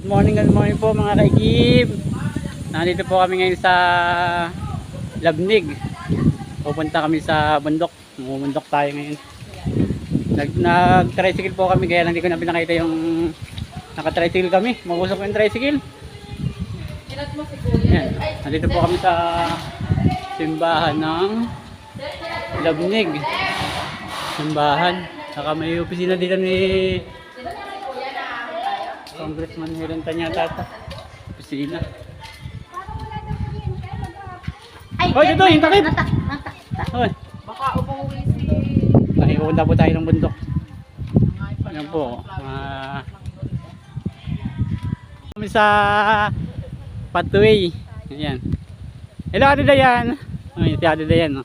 Good morning po mga kaigib. Nandito po kami ngayon sa Labnig. Pupunta kami sa bundok. Bundok tayo ngayon. Nag-tricycle po kami kaya hindi ko na pinakita yung naka-tricycle kami. Magusok yung tricycle. Yan. Nandito po kami sa simbahan ng Labnig. Simbahan. Saka may opisina dito ni Congressman Helen Tanyata. Opisina. Hoy, dito yung takip. Hoy. Baka umuwi si... Ay, pupunta po tayo ng bundok. Yan po. Kami sa pathway. Ayan. Hello, Ate Dayan. Ay, si Ate Dayan.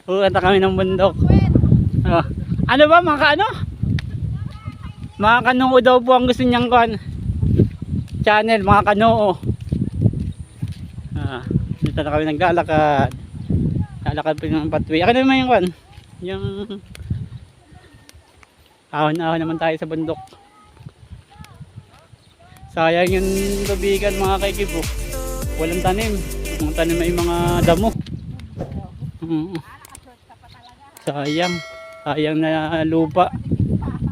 Pupunta kami ng bundok. Ano ba, mga ka-ano? Mga kanoo daw po ang gusto niyang channel, mga kanoo. Dito na kami naglalakad. Lalakad po ng pathway. Ako naman yung yung ahon-ahon naman tayo sa bundok. Sayang yung lubigan mga kaikibo. Walang tanim. Mga tanim ay mga damo. Sayang. Sayang na lupa.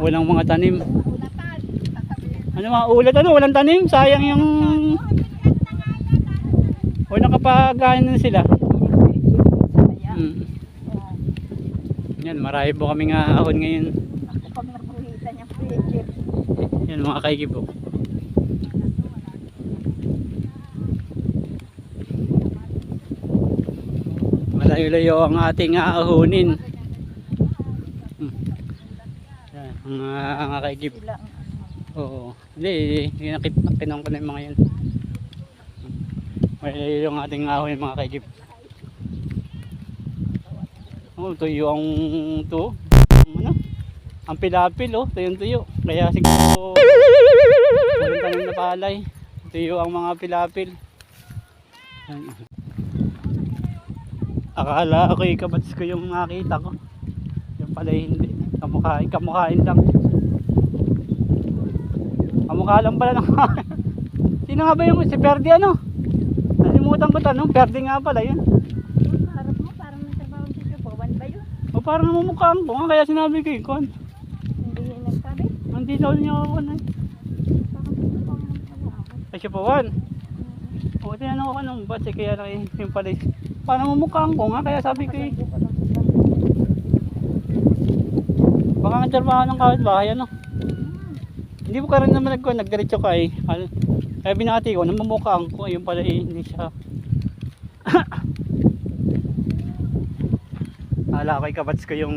Walang mga tanim. Ano mga ulat walang tanim. Sayang yung walang kapag-ano sila. Yan, marami po kaming ahon ngayon. Yan mga kaikibo. Malayo-layo ang ating aahonin. Mga kaikip. Oo. Hindi kinang ko na yung mga yan. Malayo yung ating ahon mga kaikip. Tuyo ang to. Ano? Ang pilapil tuyo. Kaya siguro walang tanim na palay. Tuyo ang mga pilapil. Akala ako kabats ko yung nakita ko. Yung pala hindi. Kamukhain lang. Kamukha lang pala ng sino nga ba yung si Perdi ano? Nalimutan ko tanong. Perdi nga pala yun. Harap mo parang nagtrabaho sa Subawan ba yun? O parang namumukhaan ko nga kaya sinabi ko yun. Hindi yun nagsabi? Hindi daw niya ako ay siya pa wan. O tinanong ko nung batch kaya yung pala parang namumukhaan ko nga kaya sabi ko baka nagtrabaho ng kahit bahay ano. Hindi mo ka rin naman nagdiretso ka kaya binati ko namumukhaan ko yung pala hindi siya. Ala ko kabats ko yung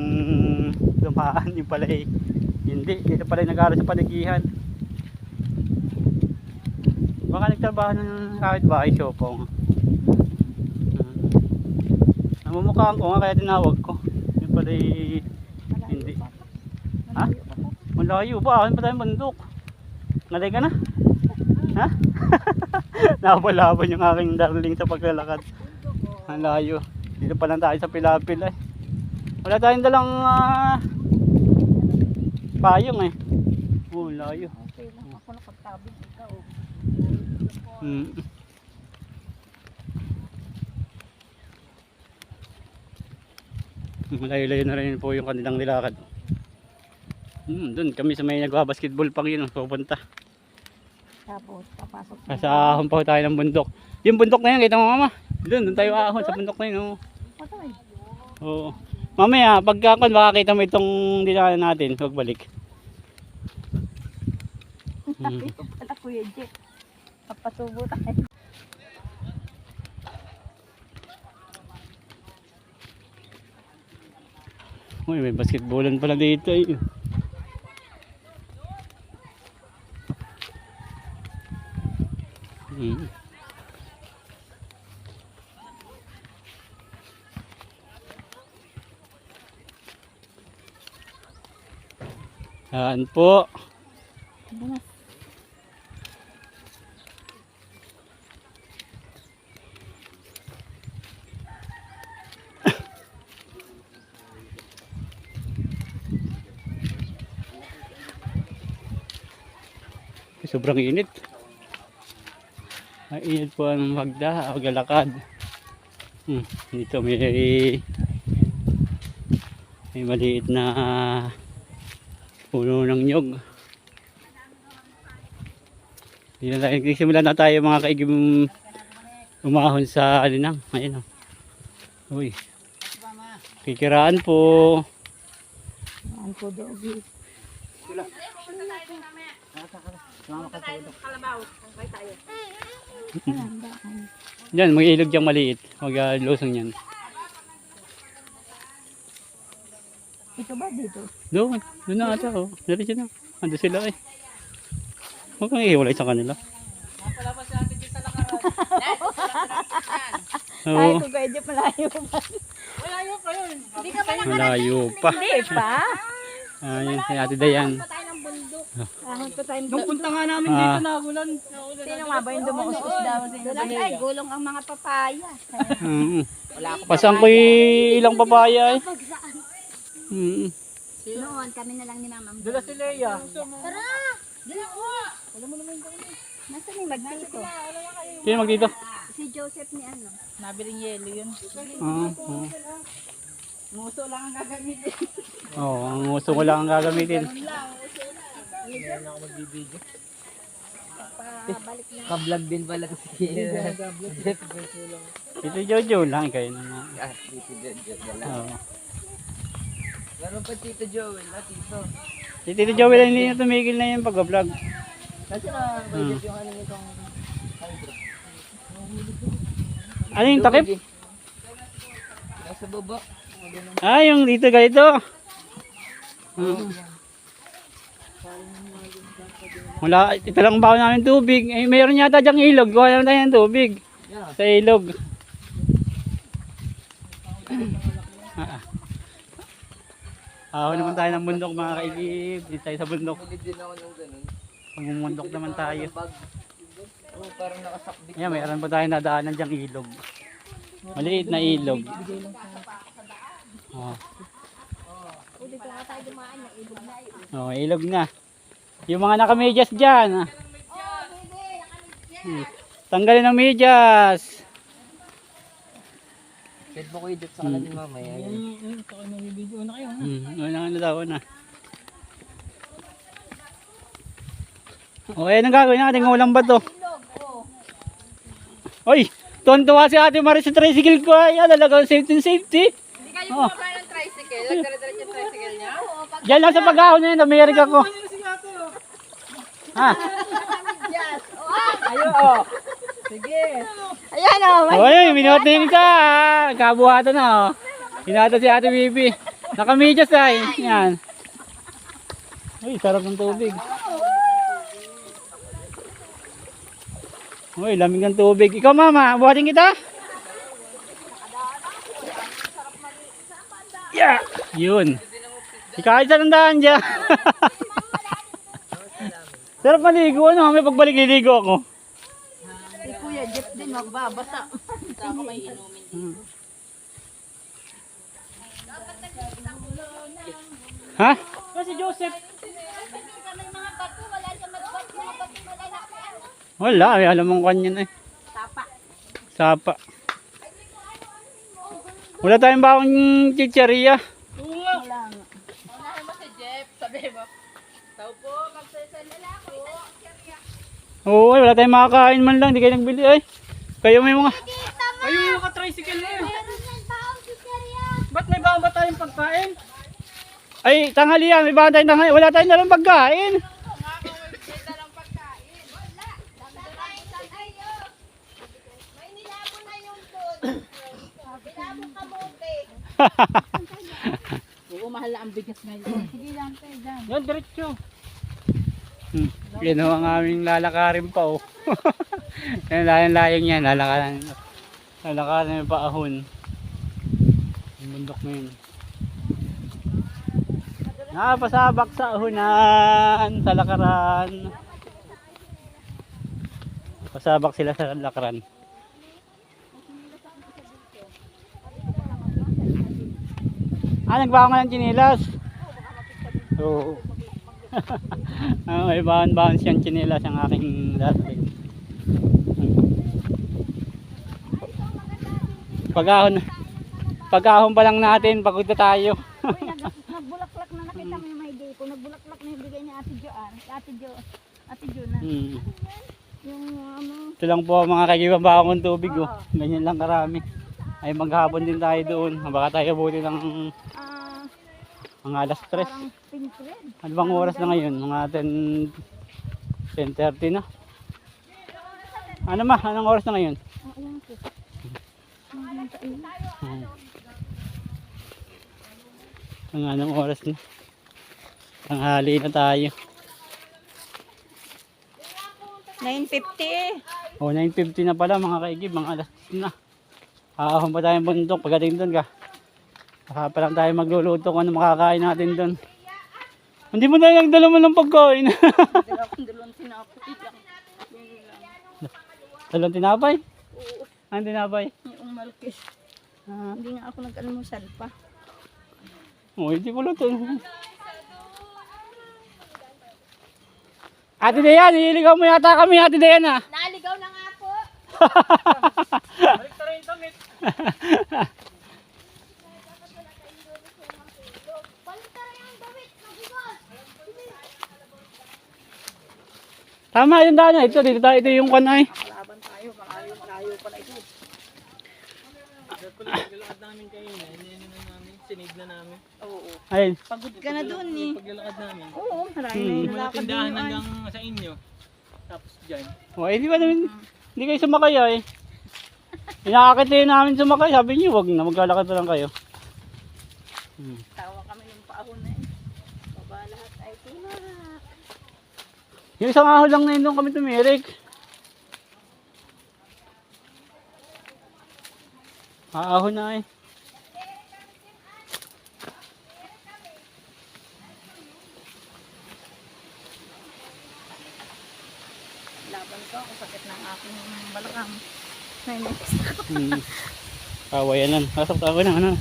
dumaan yung pala hindi dito pala nag-aaral sa panagihan. Baka nagtrabaho ng kahit bahay shopong. Namumukhaan ko nga kaya tinawag ko yung pala hindi. Ha? Malayo pa, akin pa tayong bundok. Ngalay ka na? Ha? Napalaban yung aking darling sa paglalakad. Ang layo. Dito pa lang tayo sa pilapil wala tayong dalang payong layo. Okay lang ako nakagtabig ikaw. Malayo-layo na rin po yung kanilang nilakad. Doon kami sa may nagbabasketball pang yun pupunta. Tapos papasok Sa ahon pa tayo ng bundok. Yung bundok na yun kita mo mama. Doon tayo ahon sa bundok na yun. Oo. Mamaya pagka makakita mo itong dinaanan natin pagbalik. Ito pala Kuya Jack. Papasubo tayo. Uy, may basketballan pala dito Saan po? Sobrang init. Ay, init po ang maglalakad. Dito may maliit na puno ng nyog. Simulan na tayo mga kaigim umahon sa alinang. Ayun o. Uy. Kikiraan po. Ang po dobi. Yan, may ilog diyang maliit. Mag-lusong yan. Ito ba dito? Doon na ata oh. Diretso na. Ando sila eh. Huwag kang ihiwalay sa kanila. Ay, Oo, kung kaya malayo pa. malayo pa. Hindi pa. Ayun, si Ate Dayan. Ahon pa tayo. Nung punta nga namin Ah. dito nagulan. Sino nga ba yung dumuustos daw? Ay, gulong ang mga papaya. Pasang ko ilang papaya eh. Noon, kami na lang ni Mama. Dula si Leia. Tara! Dala ko! Nasaan yung magdito? Sino magdito? Si Joseph ni ano? Nabiling yelo yun. Oo. Muso lang ang gagamitin. Oo, ang uso ko lang ang gagamitin. Pabalik na. Ka-vlog din pala si Ito Jojo lang kayo naman. Tito Joel. Oo. Meron pa Tito Joel na Tito. Si Tito Joel hindi na tumigil na yung pag-vlog. Kasi na budget yung ano nitong Ano yung takip? nasa baba. Ah, yung dito ganito. Wala, ito lang baon namin tubig. Eh, mayroon yata dyang ilog. Gawa naman tayo ng tubig. Yeah. Sa ilog. Ako naman tayo ng bundok mga kaigib. Dito tayo sa bundok. Bumili din ako ng ganun. Pagmumundok naman tayo. Bag. Oh, parang nakasakbit. Ayan, mayroon pa tayo nadaanan dyang ilog. Maliit na ilog. Oh. Dito nga tayo dumaan, yung ilog na yun. Oh, ilog na. Yung mga nakamedyas dyan. Tanggalin ang medyas. Pwede mo ko edit sa kanan ni Mama. Wala na daw na. Okay, anong gagawin natin? Ulang ba to? Oy, tuwan-tuwa si Ate Maris sa tricycle ko. Ay, talagang safety. Hindi kayo bumaba ng tricycle? Nagdala-dala yung tricycle niya? Diyan lang sa pag-ahon na yun, Amerika ko. Ha? Yes. Ayun, oh. Sige. Ayan, oh. Oh, ay, minuot na yung isa. Kabuhatan na, oh. Hinata si Ate Bibi. Nakamedyas ay. Yan. Uy, sarap ng tubig. Uy, lamig ng tubig. Ikaw, Mama, buhatin kita. Yeah! Yun. Ikaw, isa ng daan dyan. Sarap maligo, ano? May pagbalik liligo ako. Si Kuya Jeff din magbabasa. Tama may inumin. Ha? Kasi Joseph. Wala, may alam mong kanyan eh. Tapa. Sapa. Wala tayong bakong chicheria. Oo nga. Wala nga. Unahin mo si Jeff. Sabi mo. Tao po, magsasalala ko. Oo, wala tayong makakain man lang. Hindi kayo nagbili ay. Kayo may mga... Ayun yung naka-tricycle na yun. Ba't may baon ba tayong pagkain? Ay, tanghali yan. May baka tayong tanghali. Wala tayong nalang pagkain. Oo, mahal na ang bigas ngayon. Sige lang tayo dyan. Yan, diretso. Yan ho ang aming lalakarin pa oh. Yan layang-layang yan. Lalakarin yung paahon. Yung bundok na yun. Pasabak sa ahunan, sa lakaran. Pasabak sila sa lakaran. Nagbawa nga ng chinilas. Oo. May bahan-bahan siyang tsinelas ang aking dati. Pag-ahon pa lang natin, pagod na tayo. Uy, nagbulaklak na nakita mo yung may day ko. Nagbulaklak na yung bigay niya Ate Jo. Ate Jo na. Yung ano. Ito lang po mga kaibigan, baka kong tubig. Oh. Ganyan lang karami. Ay maghapon din tayo doon. Baka tayo buti ng mga alas 3. Parang pink red. Ano bang oras na ngayon? Mga 10:30 na. Ano ma? Anong oras na ngayon? Ayan po. Anong oras na? Tanghali na tayo. 9:50. O 9:50 na pala mga kaigib, mga alas 10 na. Ahon pa tayong bundok pagdating doon ka. Baka pa lang tayo magluluto kung ano makakain natin doon. Hindi mo na nagdala mo ng pagkain. Dalawang tinapay lang. Yun lang. Dalawang tinapay? Oo. Ang tinapay? Yung malkis. Hindi nga ako nag-almusal pa. O hindi ko luto. Ate Dayan, nililigaw mo yata kami, Ate Dayan ah. Naligaw na nga po. Balik tayo yung damit. Tama yung daan. Ito yung kanay. Kalaban tayo. Malayo pa na ito. Paglalakad namin kayo na, hindi na namin, sinid na namin. Oo. Ayun. Pagod ka na dun eh. Paglalakad namin. Oo, marami na Yung yung mga nalakad tindahan din hanggang sa inyo. Tapos dyan. O, hindi ba namin, hindi kayo sumakay ay. Inakakit namin sumakay. Sabi niyo, wag na, maglalakad pa lang kayo. Tawa kami yung paahon na eh. Baba lahat ay tulak. Yung isang ahon lang na yun doon kami tumirik. Ahon na eh. Laban ko ako sakit ng aking balakang. Nainis. Kawayan lang. Pasok tayo na, ano.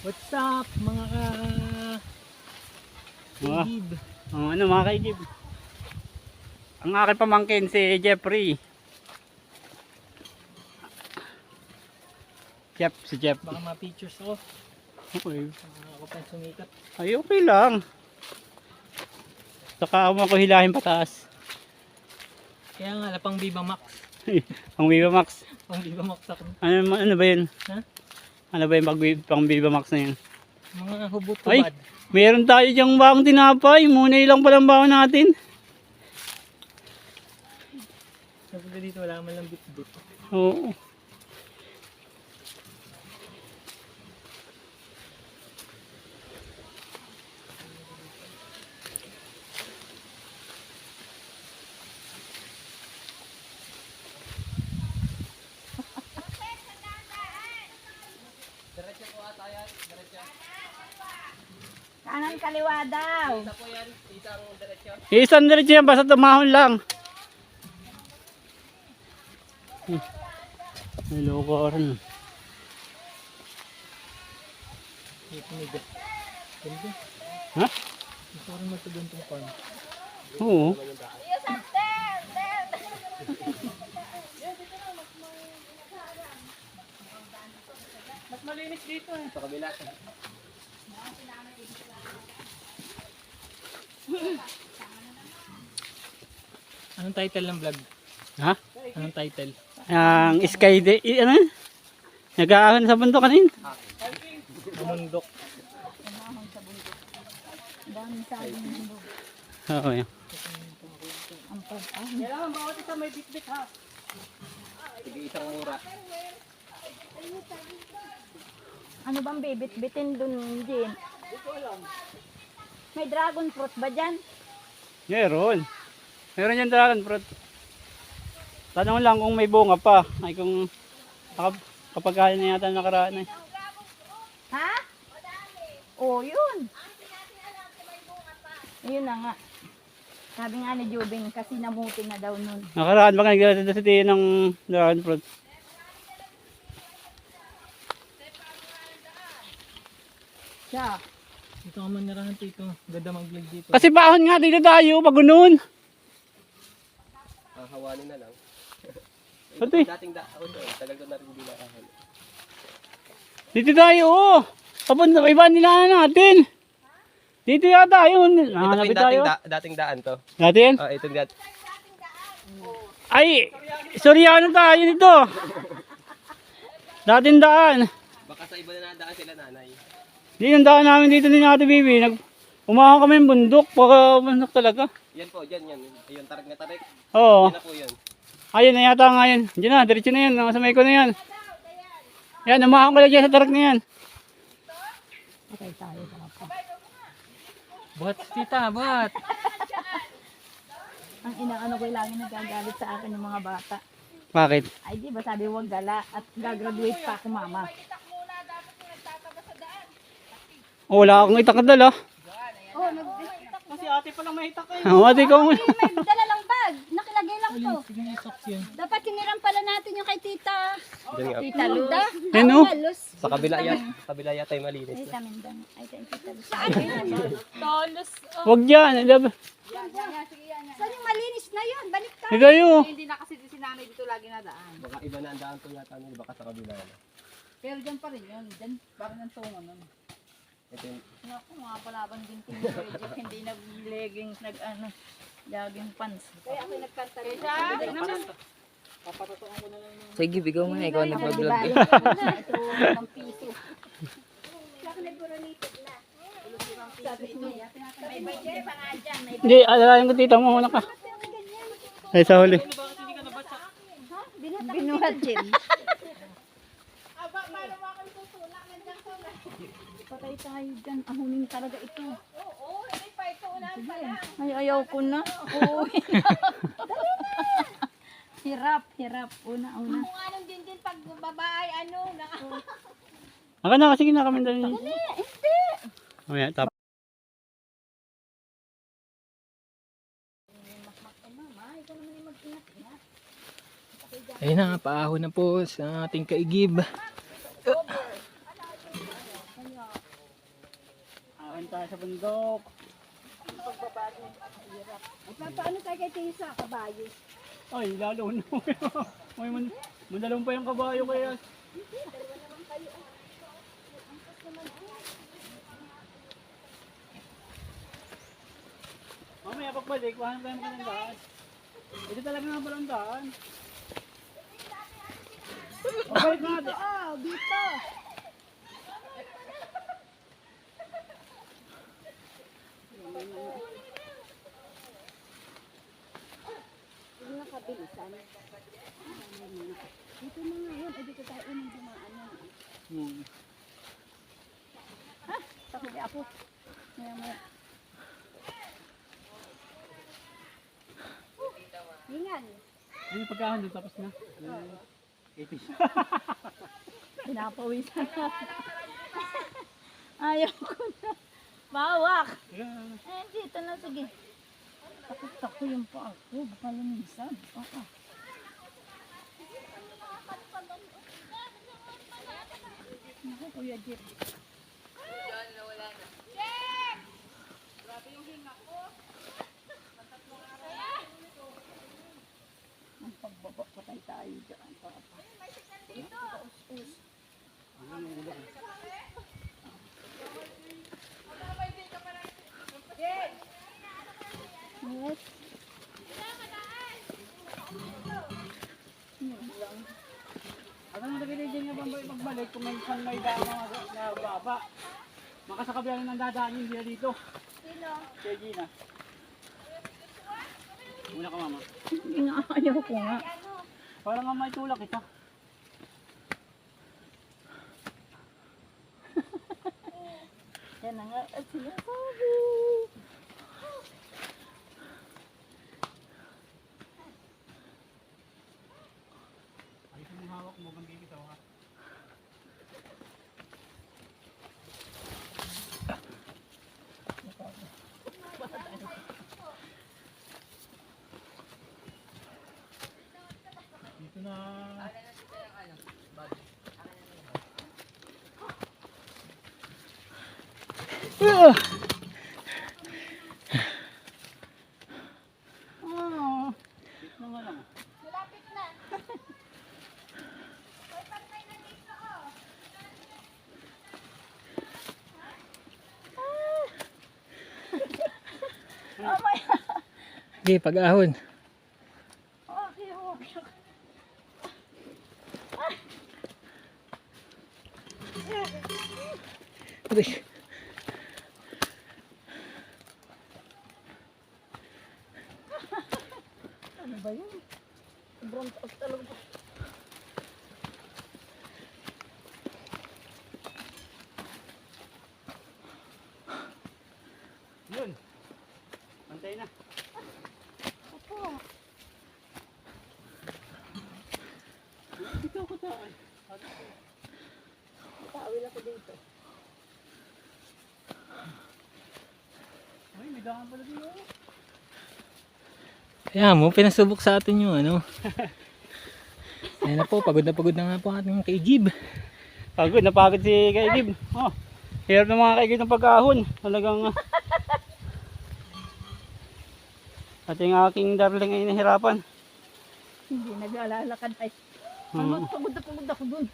What's up mga kaigib? Ano mga kaigib? Ang aking pamangkin si Jeffrey. Si Jeff. Baka ma-pictures ako. Okay. Ako pa sumikat. Ay, okay lang. Saka ako hilahin pataas. Kaya nga, lapang Viva Max. Ang Viva Max. Pang Viva Max ako. Ano ba yun? Ha? Ano ba yung pang Viva Max na yun? Mga hubot Ay, tubad. meron tayo dyang baong tinapay. Muna ilang palang baon natin. Sabi dito wala man lang bit-bit. Oo. Kanan kaliwa daw. Isang diretso yan, basta tumahon lang. May loko rin. Dito may bit. Ganda. Ha? Gusto ko rin magpagantong farm. Oo. Mas malinis dito eh. Sa kabila. Anong title ng vlog? Ha? Anong title? Ang sky day, ano? Nag-aahon sa bundok kanin. Amundok. Dami sa akin ng bug. Oo, yan. Ang pag-ahon. Kailangan bawat isa may bit-bit ha. Sige, isang mura. Ano bang bibit-bitin dun, Jin? May dragon fruit ba dyan? Meron. Meron yung dragon fruit. Tanong lang kung may bunga pa. Ay kung kapag kaya na yata nakaraan eh. Ha? Oh, yun. Yun na nga. Sabi nga ni Jubing kasi namuti na daw nun. Nakaraan baka nagdala sa tiyan ng dragon fruit. Siya. Dito ka man narahan tito. Ganda mag-vlog dito. Kasi bahon nga dito tayo, pag ganun. Hawanin na lang. Ito eh. Dating tagal ko na rin hindi nakahan. Dito tayo, oh. Papunta, iba nila natin. Dito yata yun. Ito po Nahanapin yung tayo. dating daan to. Dati yan? Itong dat. Ay, Soriano tayo dito. Dating daan. Baka sa iba na nadaan sila nanay. Di yung daan namin dito ni Ate Bibi. Umahan kami yung bundok. Baka bundok talaga. Yan po, yan. Ayun, tarik na tarik. Oo. Yan na po yun. Ayun na yata nga yan. Diyan na, diretso na yan. Sa may ko na yan. Yan, umahan ko lang dyan sa tarak na yan. Patay tayo. Papa. Bat, tita, bat. Ang inaano ko lagi nagagalit sa akin yung mga bata. Bakit? Ay di ba sabi huwag gala at gagraduate pa ako mama. Oh, wala akong itakadal ah. Oh, Kasi ate palang mahitak kayo. Ate ko mo. may dala lang bag. Nakilagay lang to. Sige, socks yun. Dapat siniram pala natin yung kay Tita. Diyan nga. Tita Luz. Yan, oh. Luz. Sa kabila yata yung malinis. Ay, Tamindang. Ay, Tita Luz. Tolos. Huwag yan. Saan yung malinis na yun? Balik ka. Hindi tayo. Hindi na kasi si nanay dito lagi nadaan. Baka iba na ang daan to yata nila. Baka sa kabila na. Pero dyan pa rin yun. Dyan parang ng tungo nun. Ito yung Naku, mga palaban din tinitrejo. Hindi nag-leggings, jogging pants. Kaya ako nagkanta rin. Sige, bigaw mo na. Ikaw ang nagpa-vlog eh. Ito, ng piso. Sabi niya, may budget pa nga dyan. May Hindi, alalayan ko tita mo. Muna ka. Ay, sa huli. binuhat din. Patay tayo dyan. Ahunin talaga ito. Oo, hindi pa ito unahan pala. Ay, ayaw ko na. Oo. Hirap. Una. Kung anong din pag babae, ano, na. Aka na, sige na kami dali. Hindi. Mamaya, tap. Ayun na, paahon na po sa ating kaigib. Akin tayo sa bundok. Paano tayo kay Tisa? Kabayo. Ay, lalo na. May mandalong pa yung kabayo kaya. Mamaya pagbalik, wahan tayo ng daan. Ito talaga nga palang daan. Pagbalik natin. Oh, dito. Dito na ngayon. Ay, dito tayo unang dumaan na. Takot ako. Maya. Hingan. Ano pagkahan doon tapos na? Pinapawisan na. Ayaw ko na. Bawak. Eh, dito na. Sige. Takot ko yung paa ko. Baka lumisan. Oo. Naku, Kuya Jeff. Ang pagbaba patay tayo dyan. Yes. At ang nagagay din nga pagbalik kung may daan na baba. Makasakabila ng dadaanin nila dito. Sino? Kaya Gina. Muna ka mama. Hindi nga, ayaw ko nga. Para nga may tulak ito. Yan na nga at sinasabi. Ay, kung hawak mo, kang bibitaw ha. Dito na. Oh. Sige, pag-ahon. Okay, okay. Uy. Ano ba yun? Sobrang taas talaga. Yun. Pantay na. Opo. Ito ko ta. Tawil ako dito. Ay, may daan pala dito. Kaya mo, pinasubok sa atin yung ano. Ayan na po, pagod na nga po ating kay Jib. Napagod si Kaigib. Oh, hirap ng mga Kaigib ng pag-ahon. Talagang ating aking darling ay nahirapan. Hindi nag-alalakad ay. Hmm. Pagod ako dun.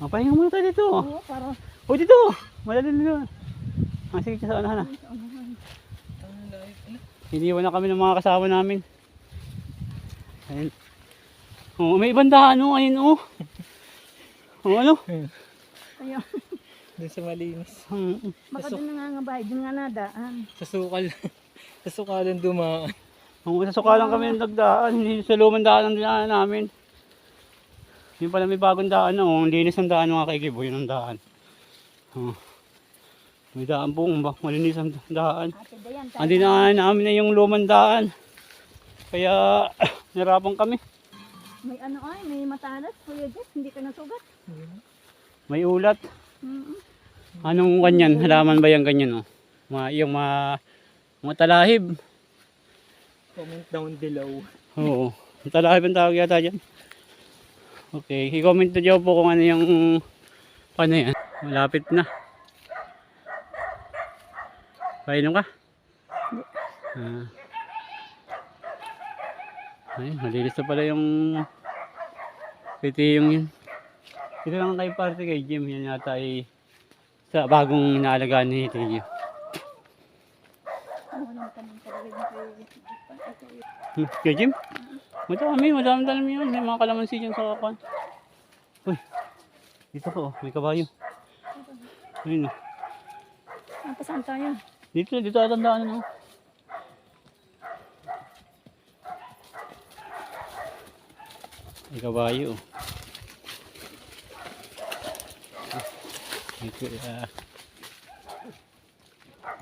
Pahinga muna tayo dito. Oo, parang O dito. Malalim na. Sige, sa unahan na. Iniwan na kami ng mga kasama namin. Ayun. Oh, may ibang daan oh, ayun oh. Oh, ano? ayun. Doon sa malinis. Baka dun nangangabahay, dun nga nadaan. Sa sukal. Sa sukalan dumaan. Kung sa sukalan kami nagdaan, hindi sa lumang daan ang dinaan namin. Yung pala may bagong daan oh, ang linis ng daan mga Kaigibo, yun ang daan. Oh. May daan pong malinis ang daan. Ate Dayan, Ang dinaan namin na yung lumang daan. Kaya narapan kami. may ano ay, may matalas. Kuya Jeff, hindi ka nasugat. May ulat. Mm-mm. Anong ganyan? Halaman ba yung ganyan oh? Yung mga talahib. Comment down below. Oo. Yung talahib ang tawag yata dyan. Okay. I-comment nyo po kung ano yung paano yan. Malapit na. Painom ka? Ay, malinis na pala yung yung yun. Ito lang kay party kay Jim. Yan yata ay sa bagong inaalagaan ni Tio. Walang tanong talaga yung kay Kay Jim? Madami yun. May mga kalamansi dyan sa kapan. Uy, dito ko, may kabayo. Ayun o. Saan tayo? Dito atandaan ano. May kabayo.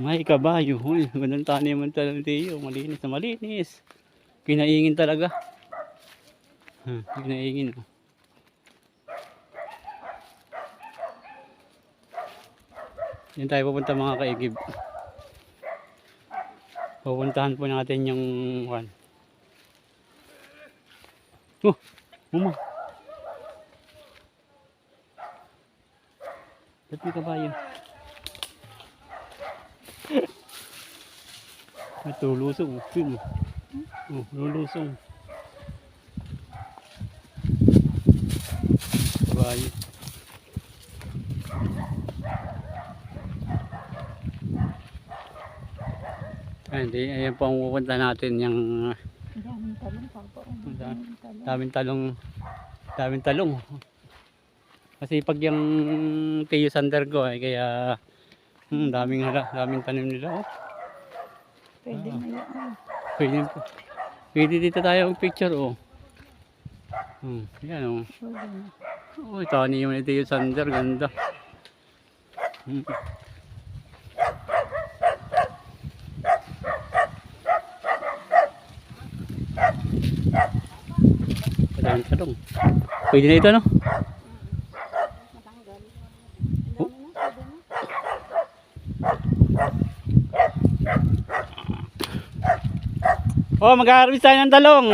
May kabayo. Uy, magandang taniman talaga Tio. Malinis na malinis. Kinaingin talaga. Kinaingin. Yan tayo pupunta mga Kaigib. Pupuntahan po natin yung Mama. Ba't may kabayo? Lulusong. Lulusong. Kabayo. Ayan po ang pupunta natin yung Daming talong pa po. daming talong. Kasi pag yung Tio Sander ko kaya daming tanim nila. Oh. Pwede na yan. Pwede dito tayo ang picture oh. Yan oh. Oh, tani yung Tio Sander, ganda. Padang talong. Pwede na ito no? Oh, mag-harvest tayo ng talong.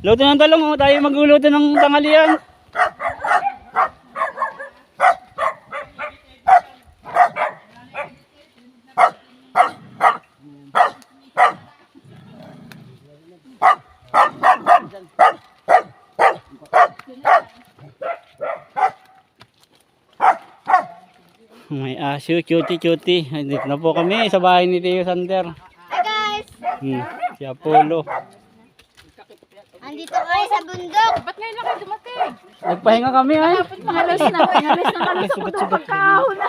Luto ng talong, oh. Tayo magluluto ng tanghalian. May aso, cutie. Dito na po kami sa bahay ni Tio Sander. Hi guys! Si Apollo. Andito kayo sa bundok. Ba't ngayon lang kayo dumating? Nagpahinga kami ay. Halos na kami sa bundok pagkahon na.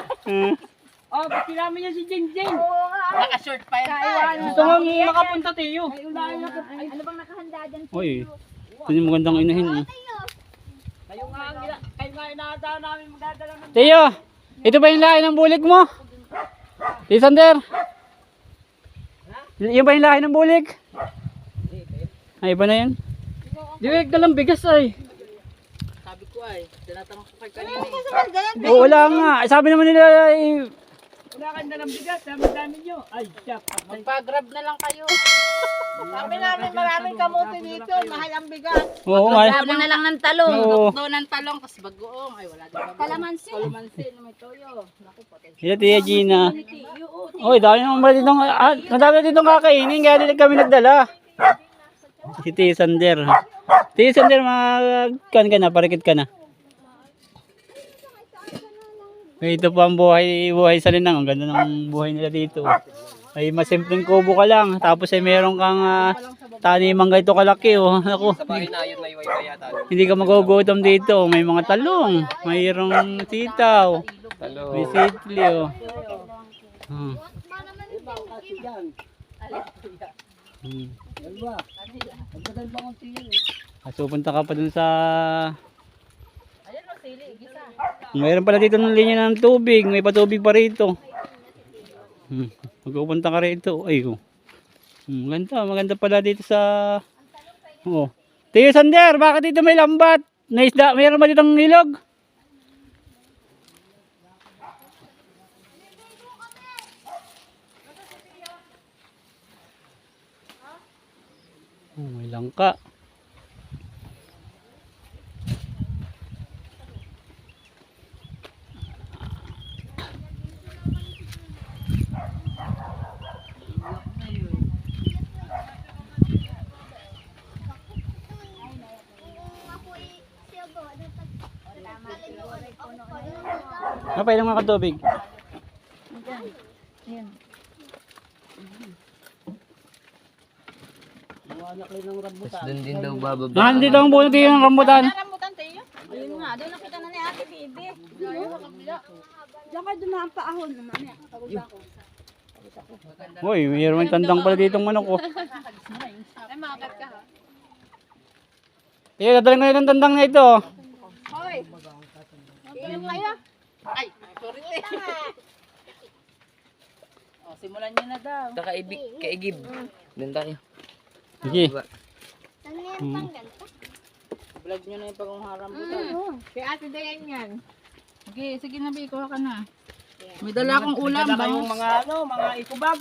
Oh, ba't kailangan niya si Jenjen? Naka-short pa yan. Gusto mo makapunta tayo. Ano bang nakahanda dyan? Uy, ito yung magandang inahin. Kayo nga inaadaan namin magdadala ng... Tio, ito ba yung lahi ng bulik mo? Tio Sander? Yung ba yung lahi ng bulik? Ay, iba na yun. Direk dalang bigas ay. Sabi ko ay, tinatanong ko kay kanina. Oo, wala nga. Sabi naman nila, eh, Wala kang dalang bigas, dami nyo. Ay, siya. Magpa-grab na lang kayo. Sabi namin maraming kamote dito, mahal ang bigas. oo nga. Labo na lang ng talong. Oo. Dokto ng talong, tas bagoong. Ay, wala din. Kalamansi. Kalamansi na may toyo. Naku, patay. Ito, Tia Gina. Uy, dami naman ba ditong, madami na ditong kakainin, kaya din kami nagdala. Si Tia Sander. Tia Sander, kan ka na, parikit ka na. Ito po ang buhay sa Linang. Ang ganda ng buhay nila dito. Ay masimpleng kubo ka lang. Tapos ay meron kang tanimang ganito kalaki. Oh. Ako, Sa bahay na yun may wifi yata. hindi ka magugutom dito. May mga talong. Mayroong sitaw. Hello. May sitli. Oh. Hmm. So punta ka pa dun sa... Ayan o, sili, gisa. Mayroon pala dito ng linya ng tubig. May patubig pa rito. Magpupunta ka rito. Ay, oh. Maganda pala dito sa... Oh. Tio Sander, bakit dito may lambat? Naisda, mayroon ba dito ng ilog? Oh, may langka. Napailang mga katubig. Tapos doon din daw bababa. Nandito ang buo dito ng rambutan. Rambutan tayo. Ayun nga, doon nakita na ni Ate Bibi. Diyan kayo dumaan pa ahon. Mamaya, kapag ako. Uy, mayroon tandang pala ditong manok. Oh. Ay, makagat ka ha. Tio, dadaling ko na itong tandang na ito. Hoy! Tingin kayo. Ay, sorry te. O, simulan nyo na daw. Kaigib. Doon tayo. Sige. Diba? Vlog nyo na yung pag-uharang butan. Kay Ate Dayan yan. Sige na, kuha ka na. May dala akong ulam ba? Yung mga mga ikubag.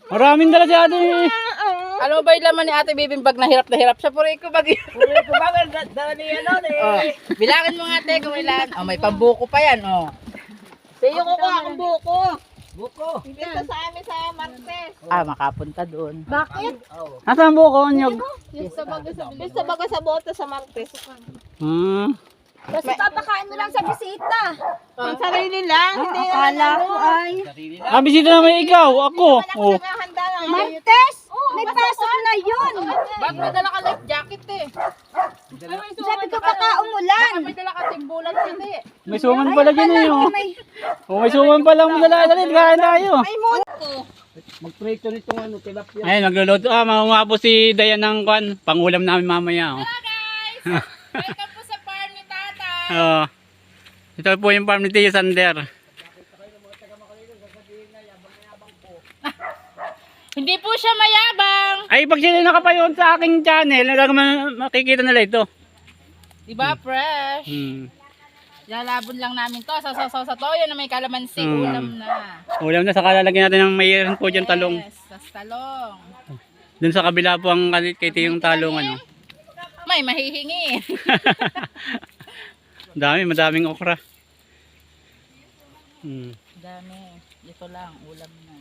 Maraming dala si ate. Alam mo ba yung laman ni Ate Bibing pag nahirap siya? Puro ikubag yun. Puro ikubag, dala niya nun eh. Oh, bilangin mo nga te kung ilan. Oh, may pambuko pa yan, oh. Sa'yo ko akong buko. Buko. Dito sa amin sa Martes. Ah, makapunta doon. Bakit? Nasaan ang buko, Onyog? Yung sa baga sa boto sa Martes. Kasi papakain mo lang sa bisita. Ang sarili lang. Hindi Akala ko ay. Bisita naman ikaw, ako. Oh. handa lang. Martes! May pasok na yun! Bakit may dala ka life jacket eh? Sabi ko baka umulan. May dala ka timbulan hindi. May suman pala dyan eh. Oh. Oh, may suman pala mo dala. Dali, kain tayo. Magprito nitong ano, tilapia. Ayun, magluluto. Mamunga po si Dayan ng kwan. Pangulam namin mamaya. Oh. Welcome po sa farm ni Tata. Oh. Ito po yung farm ni Tio Sander. Hindi po siya mayabang. Ay, pag sila nakapanood sa aking channel, makikita nila ito. Diba fresh? Lalabon lang namin to. Sa toyo na may kalamansi. Ulam na. Ulam na, saka lalagyan natin ng mayroon po dyan talong. Yes, tas talong. Doon sa kabila po ang kay Tio yung talong. Ano. May mahihingi. Madaming okra. Dami. Ito lang, ulam na.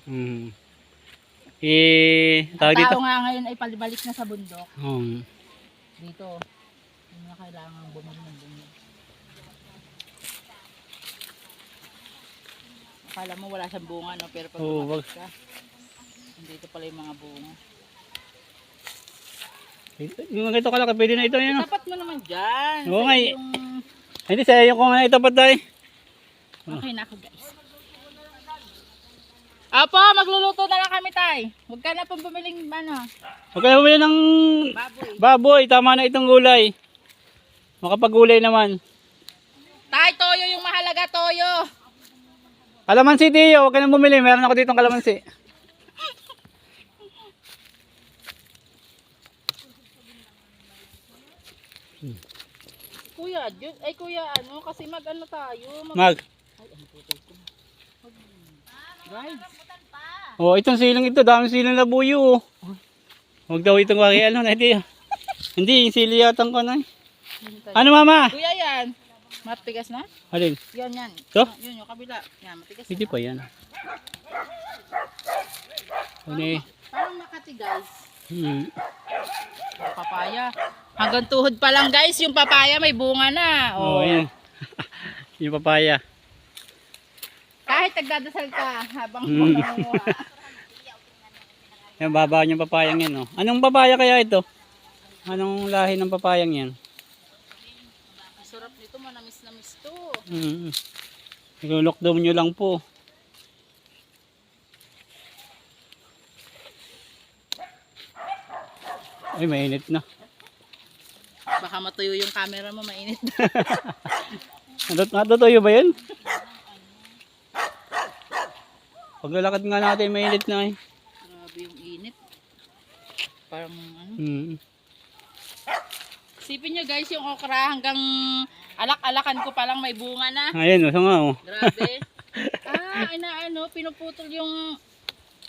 Tawag dito. Tao nga ngayon ay palibalik na sa bundok. Dito. Hindi na kailangan bumili ng bumili. Akala mo wala siyang bunga, no? Pero pag Oo, lumapit ka, dito pala yung mga bunga. Yung ganito kalaki, pwede na ito yun. Tapat mo naman dyan. Oo nga eh. Yung... Hindi, sa'yo kung ano itapat tayo. Okay na ako, guys. Apo, magluluto na lang kami, tay. Huwag ka na pong bumiling, ano, Huwag ka na bumili ng baboy. baboy, tama na itong gulay. Makapagulay naman. Tay, toyo yung mahalaga, toyo. Kalamansi, Tiyo, huwag ka na bumili. Meron ako ditong kalamansi. Kuya, kuya, ano, kasi mag-ano tayo. Mag. Guys, Oh, itong siling ito, daming siling na buyo. Huwag daw itong wagi, ano na, Tiyo. Hindi, yung sili yatang ko na. Ano, mama? kuya yan. Matigas na? Alin? Yan, yan. Ito? Yun, yung kabila. Yan, matigas Hindi na. pa yan. Ano eh? Parang Makati, guys. Hmm. Papaya. Hanggang tuhod pa lang, guys. Yung papaya may bunga na. Oh, yan. Yung papaya. Kahit nagdadasal ka habang Mm. mangunguha. Yan, baba yung papayang yan, oh. Anong papaya kaya ito? Anong lahi ng papayang yan? Ang sarap nito, manamis-namis to. Lockdown nyo lang po. Ay, mainit na. Baka matuyo yung camera mo, mainit. Natutuyo ba yun? Paglalakad nga natin, mainit na eh. Grabe yung init. Parang ano. Isipin nyo guys, yung okra hanggang alak-alakan ko palang may bunga na. Ayan, so nga oh. Grabe. Pinuputol yung...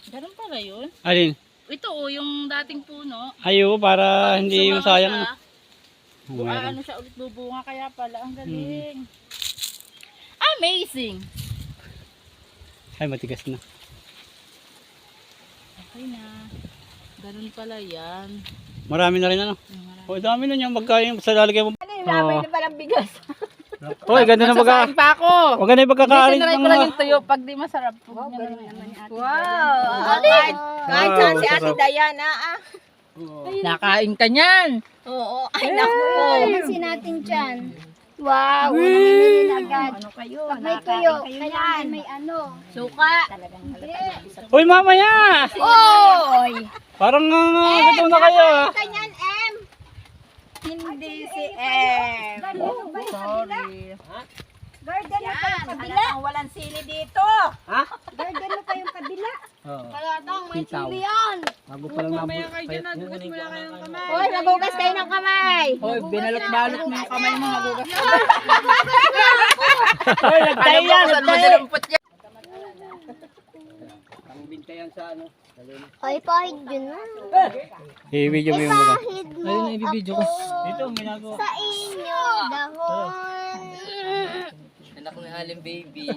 Ganun pala yun. Alin? Ito yung dating puno. Ayo, para hindi Sumama masayang. siya, Oh, meron. ano siya ulit bubunga kaya pala. Ang galing. Amazing. Ay, matigas na. Okay na. Ganun pala yan. Marami na rin ano. Oh, dami na niyan magkain sa lalagay mo. Lamay na palang bigas. Hoy, ganda na Magsasain pa ako. Huwag na yung pagkakain Tinry ng ko lang mga... yung tuyo pag di masarap. Wow. Kahit Kahit saan si Ate Diana, Nakain ka niyan. Oo. Ay, naku. Alamansin natin dyan. Wow. Namimili na agad. Ano kayo? Pag may tuyo, kailangan may ano. Suka. Uy, mamaya! Oy! Parang gutom na kayo ah. Kanyan, M. Hindi si M. Sorry. Garden mo pa yung kabila. Halatang walang sili dito. Garden mo pa yung kabila. Oo. Halatang may chili yan. Bago pa lang Mamaya kayo dyan, nagugas mo lang kayo ng kamay. Hoy, magugas kayo ng kamay. Hoy, binalot-balot mo yung kamay mo, magugas ka. Hoy, nagtayo yan, Saan mo nagtayo. dinampot yan? Ang bintayan sa ano. Ay, pahid yun na. I-video mo yung mga. Pahid mo ako Dito, ginagawa. sa inyo, dahon. Anak ni Halim baby.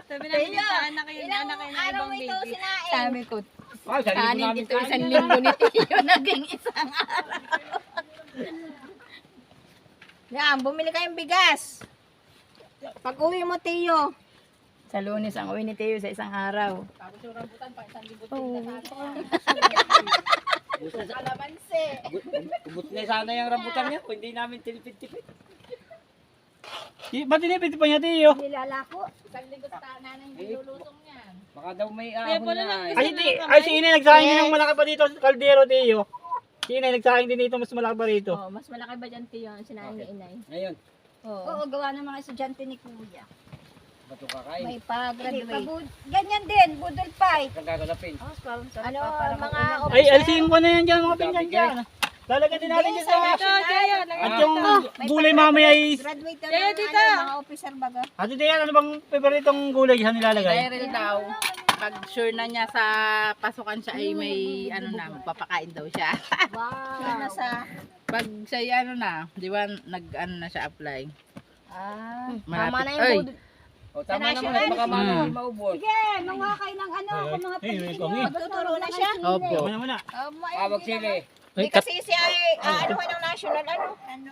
Sabi namin dito, anak kayo na Araw mo ito sinain. Sabi ko, Ah, sarili ko kanin namin dito isang linggo ni Tiyo, naging isang Yan, bumili kayong bigas. Pag uwi mo, Tiyo. Sa Lunes ang uwi ni Tiyo sa isang araw. Kalamansi. Ubut na sana yung rambutan niya. Kung hindi namin tilipid-tipid. Ba't tinipid pa niya, Tiyo? Nilalako. Isang linggo sa nanay nilulutong niyan. Baka daw may ahon na. Ay, hindi. Ay, si Inay nagsahin din ng malaki pa dito sa kaldero, Tiyo. Si Inay nagsahin din dito, mas malaki pa dito. Oh, mas malaki ba dyan, Tiyo, ang sinain ni Inay? Ngayon, Oo, gawa ng mga estudyante ni Kuya. bato kakain. May pa-graduate. Ganyan din, budol fight. Ang gagalapin. Ano, mga Ay, alisin ko na yan dyan, mga pinggan dyan. Lalagyan din natin dyan sa... At yung gulay mamaya ay... graduate na mga officer baga. Ate Dayan, ano bang paboritong gulay dyan nilalagay? Daryl daw, pag sure na niya sa pasukan siya ay may ano na, magpapakain daw siya. Wow. Na sa, Pag siya ano na, di ba ano na siya apply. tama na yung Ay, budol. O, tama naman. Baka hindi maubos. Sige, mga kayo ng ano, kung mga Eh, may kongi. magtuturo na siya. Opo. Muna muna. Awag sili. Hindi kasi siya ay, ano ka ng national, Hindi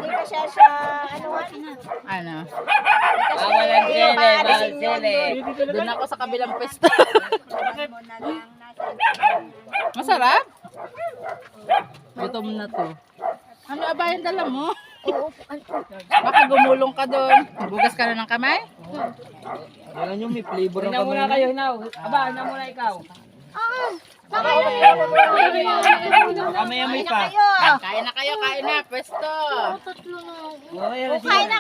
ka siya sa, ano? Bawalan sila, bawal sila. Doon ako sa kabilang pwesto. Masarap? Gutom na to. Ano ba yung dala mo? Baka gumulong ka doon. Bugas ka na ng kamay? Alam nyo, may flavor ng Hinaw muna kayo, hinaw. Aba, hinaw muna ikaw. Kamay-amay pa. Kain na kayo, kain na. Pwesto. Kain na.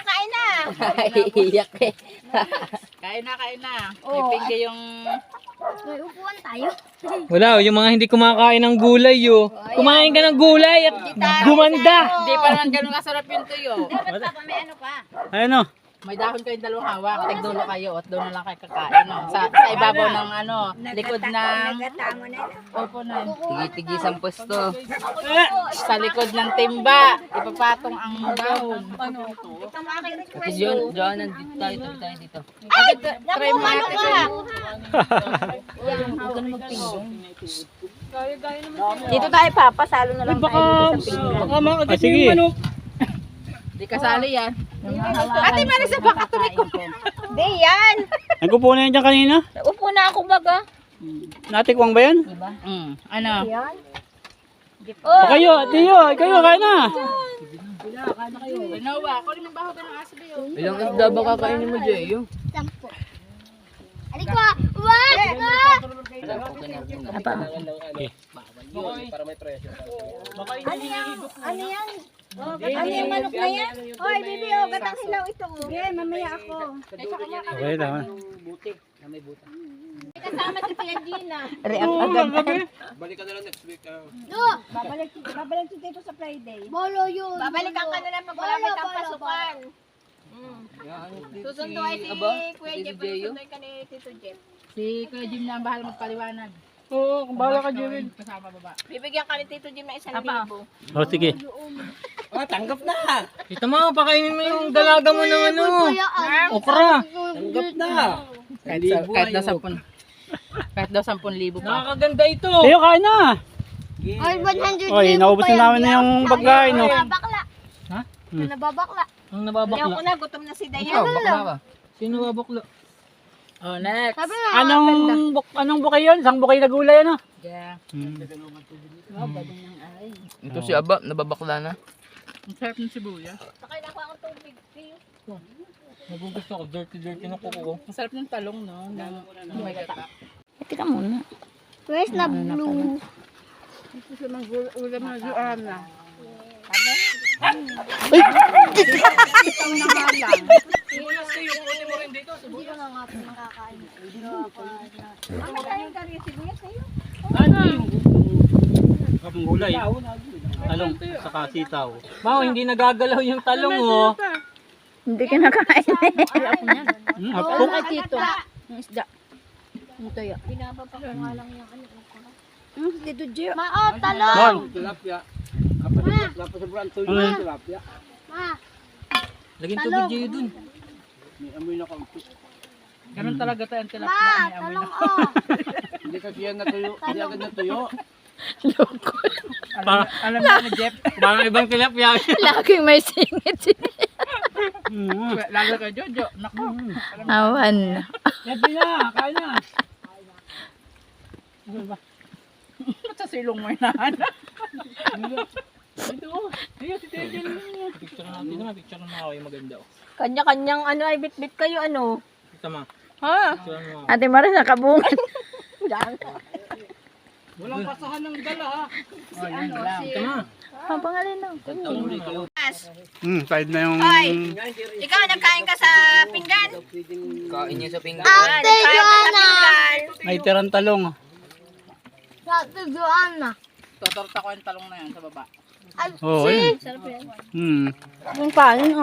Iyak eh. Kain na. May pingge yung... May upuan tayo. Wala, yung mga hindi kumakain ng gulay, kumain ka ng gulay at gumanda. Hindi pa naman ganun kasarap yung tuyo. Dapat pa, may ano pa. Ayun o. May dahon kayong dalawang hawak. Tigdulo kayo at doon na lang kayo kakain. No? Sa ibabaw ng likod ng... Opo na. Tigi-tigisang pwesto. Sa likod ng timba. Ipapatong ang dahon. Kasi John, nandito tayo, tayo dito. Try mo natin. Dito tayo papasalo na lang tayo dito sa pinggan. Baka makagat Ah, sige. yung manok. Di kasali yan. Ate Marisa, baka tumiko. Di yan. Nagpupo na yan dyan kanina. Upo na ako baga. Natikwang ba yan? Ano? O kayo, tiyo, kayo, kain na. Ginawa. Ako rin ang baho ng aso ba yun? Ilang isda ba kakainin mo, Jay? Sampo. Alikwa! Wag! Ano yan? Ano yung manok na yan? Hoy, bibi, gatang hilaw ito. Okay, mamaya ako. Okay, tama. Kasama si Tia Gina. Balik ka na lang next week. Babalik si Tito sa Friday. Bolo yun. Babalikan ka na lang pag wala kang pasukan. Susunduin si Kuya Jeff. Susunduin ka ni Tito Jeff. Si Kuya Jim na ang bahal magpaliwanag. Oo, kung bahala ka, Jerry. Kasama baba. Bibigyan ka ni Tito Jim ng 1,000. O sige. Ah, tanggap na. Kita mo, pakainin mo yung dalaga mo ng okra. Tanggap na. Kahit daw 10,000 pa. Nakakaganda ito. Tiyo, kain na. Ay, 100 Oy, naubos na namin na yung pagkain, no? Nababakla. Ha? Nababakla. Ang Ayaw ko nababakla. na, gutom na si Dayan. Ikaw, bakla ka. Sino nababakla? Oh, next. Sabi na, Anong bukay yun? Isang bukay na gulay, ano? Yeah. Ito si Aba, nababakla na. Ang sarap ng sibuyas. Nagugusto ko, dirty ng kuko ko. Ang sarap ng talong, no? Oh my God. Teka muna. Where's na blue? Ito sa mga ulam na Joanna. Kapong gulay. Talong, saka sitaw. Mao, hindi nagagalaw yung talong, oh. Hindi ka nakain. Hapok. Ay, Tito. Yung isda. Yung toyo. Tito Gio. talong. Mon, Tilapia. Tapos sobrang tuyo ng tilapia. Laging tubig Jay dun. May amoy na kaunti. Ganun talaga tayo ang tilapia. May amoy na. Hindi kasi yan natuyo. Hindi agad natuyo. Alam na ni Jeff. Parang ibang tilapia. Laging may singit. Lalo kay Jojo. Naku. Awan. Yabi na, kain na. Ba't sa silong mo inahan? Picture natin naman, picture ng mga kayo maganda, oh. Kanya-kanyang ay bit-bit kayo Kita mo. Ha? Picture ng mga. Ate Mara nakabungan. Walang pasahan ng dala ha. Kita mo. Pangalan na. Side na yung... Ikaw nagkain ka sa pinggan? Kain niyo sa pinggan. Ate Joanna! May tirang talong. Ate Joanna! Totorta ko yung talong na yan sa baba. Oo, eh. Yung kanin,